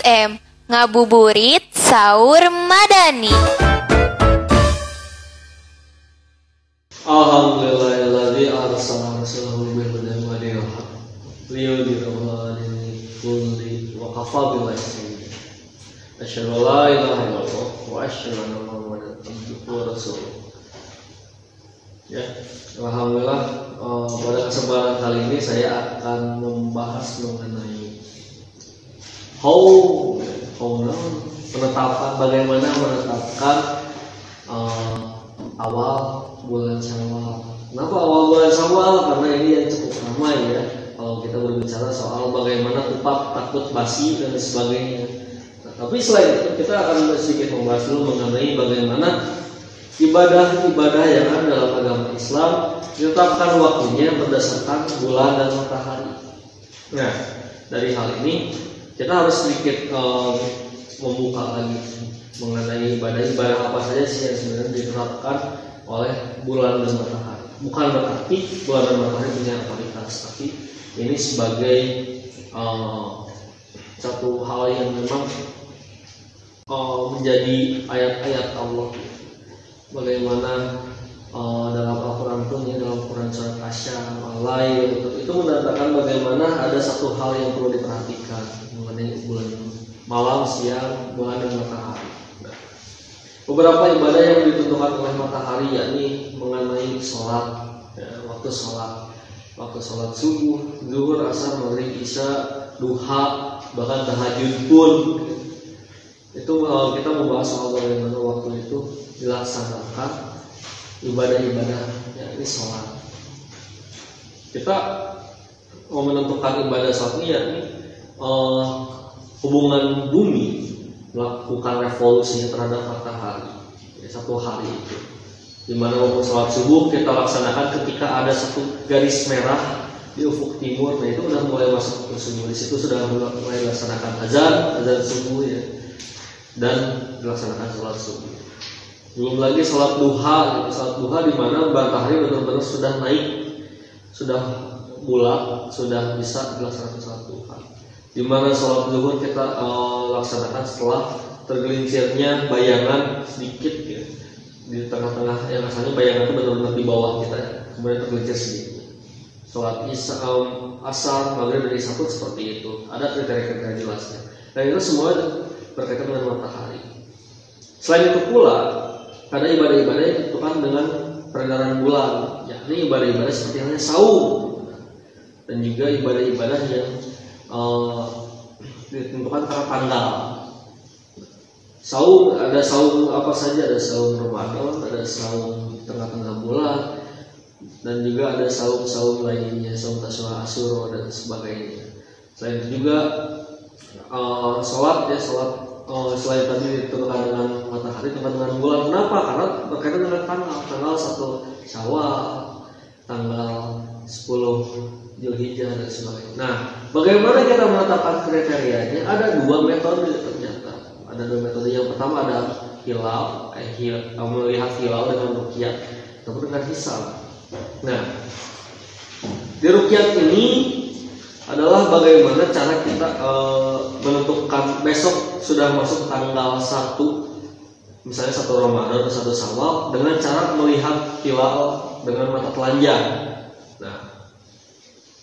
FM, ngabuburit sahur madani. Alhamdulillahilladzi arsala rasulahu bil huda wa dinil haq liyudhhirahu 'alal kulli wa kafa billahi shahida. Asyhadu an la ilaha illallah wa asyhadu anna Muhammadan abduhu wa rasuluh. Ya, alhamdulillah pada kesempatan kali ini saya akan membahas mengenai penetapan, bagaimana menetapkan awal bulan Syawal. Kenapa awal bulan Syawal? Karena ini yang cukup ramai ya. Kalau kita berbicara soal bagaimana upah takut basi dan sebagainya. Nah, tapi selain itu kita akan sedikit membahas dulu mengenai bagaimana ibadah-ibadah yang ada dalam agama Islam ditetapkan waktunya berdasarkan bulan dan matahari. Nah, dari hal ini kita harus sedikit membuka lagi mengenai ibadah-ibadah apa saja sih yang sebenarnya diterapkan oleh bulan dan matahari. Bukan berarti bulan dan matahari punya otoritas, tapi ini sebagai satu hal yang memang menjadi ayat-ayat Allah. Bagaimana dalam Al-Quran pun ya, dalam Quran surat Asy-Syams Al-Lail itu menandakan bagaimana ada satu hal yang perlu diperhatikan mengenai bulan malam, siang, bulan dan matahari. Beberapa ibadah yang ditentukan oleh matahari yakni mengenai sholat, ya, waktu sholat subuh, zuhur, asar, maghrib, isya, duha, bahkan tahajud pun. Itu kita membahas soal bagaimana waktu itu dilaksanakan ibadah-ibadah, yakni sholat. Kita mau menentukan ibadah sholat ini yakni hubungan bumi melakukan revolusi terhadap matahari ya, satu hari itu, dimana waktu sholat subuh kita laksanakan ketika ada satu garis merah di ufuk timur. Nah itu sudah mulai masuk waktu subuh. Di situ sudah mulai dilaksanakan azan subuh ya, dan dilaksanakan sholat subuh. Belum lagi sholat duha gitu. Sholat duha di mana matahari benar-benar sudah naik, sudah bulat, sudah bisa dilaksanakan sholat duha. Di mana sholat zuhur kita laksanakan setelah tergelincirnya bayangan sedikit ya, di tengah-tengah, yang asalnya bayangan itu benar-benar di bawah kita ya, kemudian tergelincir sedikit. Sholat asar, maghrib dan isya pun seperti itu. Ada kriteria-kriteria jelasnya. Dan itu semua berkaitan dengan matahari. Selain itu pula ada ibadah-ibadah yang ditentukan dengan peredaran bulan, yakni ibadah-ibadah seperti halnya saum, dan juga ibadah-ibadah yang ditentukan karena tanggal. Saum, ada saum apa saja, ada saum Ramadan, ada saum tengah-tengah bulan, dan juga ada saum-saum lainnya, saum Tasyura, Asyura dan sebagainya. Selain itu juga sholat selain tadi ditentukan dengan matahari, ditentukan dengan bulan. Kenapa? Karena berkaitan dengan tanggal 1 Syawal, tanggal 10 Zulhijjah dan sebagainya. Nah, bagaimana kita menetapkan kriterianya? Ada dua metode ternyata. Ada dua metode. Yang pertama ada hilal, melihat hilal dengan ruqyah, atau dengan hisab. Nah, di ruqyah ini adalah bagaimana cara kita menentukan besok sudah masuk tanggal 1, misalnya 1 Ramadan atau 1 Syawal, dengan cara melihat hilal dengan mata telanjang. Nah,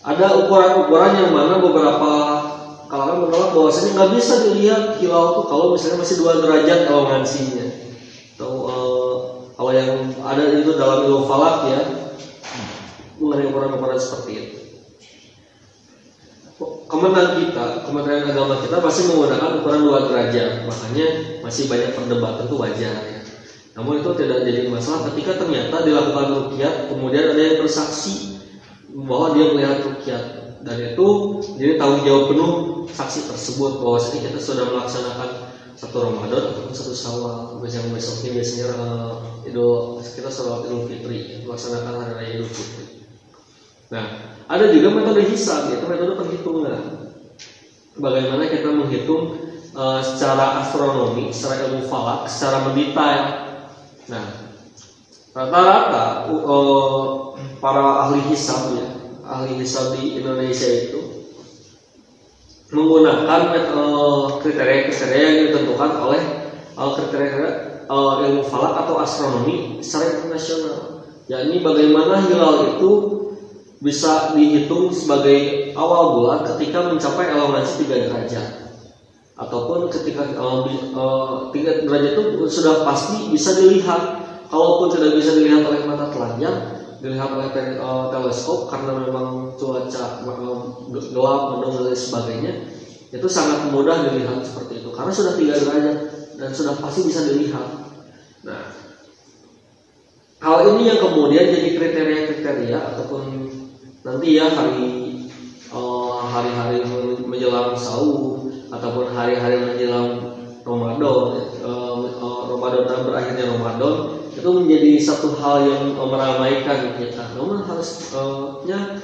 ada ukuran-ukuran yang mana beberapa kalangan menolak bahwasanya nggak bisa dilihat hilal itu kalau misalnya masih 2 derajat elongansinya. Atau kalau yang ada itu dalam ilmu falak ya, mengenai ukuran-ukuran seperti itu. Kementerian Agama kita pasti menggunakan ukuran 2 derajat, makanya masih banyak perdebatan, itu wajar ya. Namun itu tidak jadi masalah ketika ternyata dilakukan ruqyah, kemudian ada yang bersaksi bahwa dia melihat ruqyah, dan itu jadi tanggung jawab penuh saksi tersebut bahwa kita sudah melaksanakan 1 Ramadan ataupun 1 Syawal. Yang besoknya biasanya kita sholat Idul Fitri, melaksanakan hari raya Idul Fitri. Nah, ada juga metode hisab, yaitu metode penghitungan. Bagaimana kita menghitung secara astronomi, secara ilmu falak, secara mendetail. Nah, rata-rata para ahli hisab di Indonesia itu menggunakan kriteria-kriteria yang ditentukan oleh kriteria ilmu falak atau astronomi secara internasional. Yakni bagaimana hilal itu bisa dihitung sebagai awal bulan ketika mencapai elongasi 3 derajat, ataupun ketika 3 derajat itu sudah pasti bisa dilihat. Kalaupun tidak bisa dilihat oleh mata telanjang, dilihat oleh teleskop karena memang cuaca gelap, mendung dan sebagainya, itu sangat mudah dilihat seperti itu karena sudah 3 derajat dan sudah pasti bisa dilihat. Nah, hal ini yang kemudian jadi kriteria-kriteria ataupun nanti ya hari-hari menjelang sahur ataupun hari-hari menjelang Ramadan, dan berakhirnya Ramadan, itu menjadi satu hal yang meramaikan kita. Namun harusnya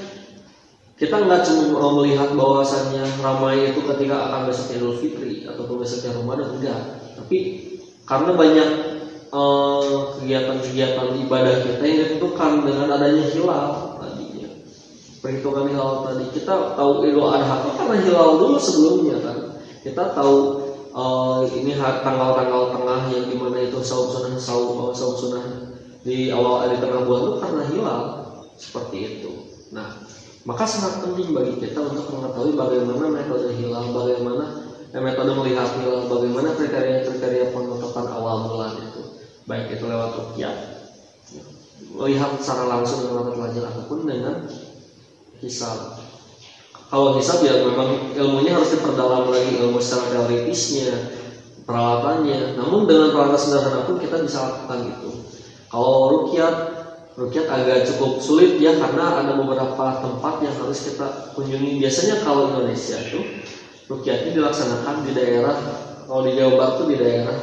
kita nggak cuma melihat bahwasannya ramai itu ketika akan besok Idul Fitri ataupun besoknya Ramadan, enggak. Tapi karena banyak kegiatan-kegiatan ibadah kita yang ditentukan dengan adanya hilal tadinya. Perhitungan hilal tadi, kita tahu Idul Adha itu karena hilal dulu sebelumnya kan. Kita tahu ini tanggal-tanggal tengah yang dimana itu saum sunnah di tengah bulan itu karena hilal seperti itu. Nah, maka sangat penting bagi kita untuk mengetahui bagaimana metode hilal, bagaimana metode melihat hilal, bagaimana kriteria-kriteria penetapan awal bulan itu, baik itu lewat ruqyah, melihat secara langsung dengan mata telanjang ataupun dengan hisab. Kalau hisab ya memang ilmunya harus diperdalam lagi, ilmu secara teoritisnya, peralatannya. Namun dengan peralatan sederhana pun kita bisa lakukan itu. Kalau ruqyah agak cukup sulit ya karena ada beberapa tempat yang harus kita kunjungi. Biasanya kalau Indonesia itu ruqyah itu dilaksanakan di daerah, kalau di Jawa Barat itu di daerah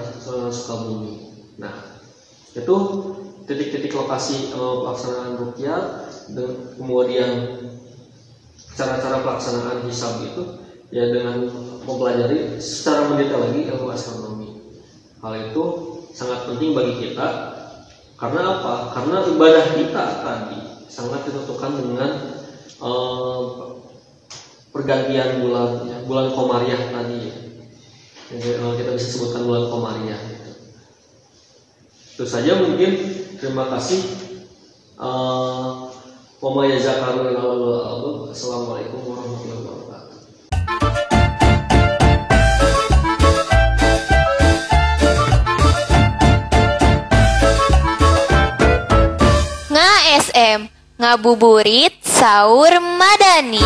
Sukabumi. Nah, itu titik-titik lokasi pelaksanaan ruqyah, dan kemudian cara-cara pelaksanaan hisab itu ya dengan mempelajari secara mendetail lagi ilmu astronomi. Hal itu sangat penting bagi kita. Karena apa? Karena ibadah kita tadi sangat ditentukan dengan pergantian bulan, ya, bulan Komariah tadi. Jadi, kita bisa sebutkan bulan Komariah. Itu saja mungkin. Terima kasih. Assalamualaikum warahmatullahi wabarakatuh. Nga SM, ngabuburit sahur madani.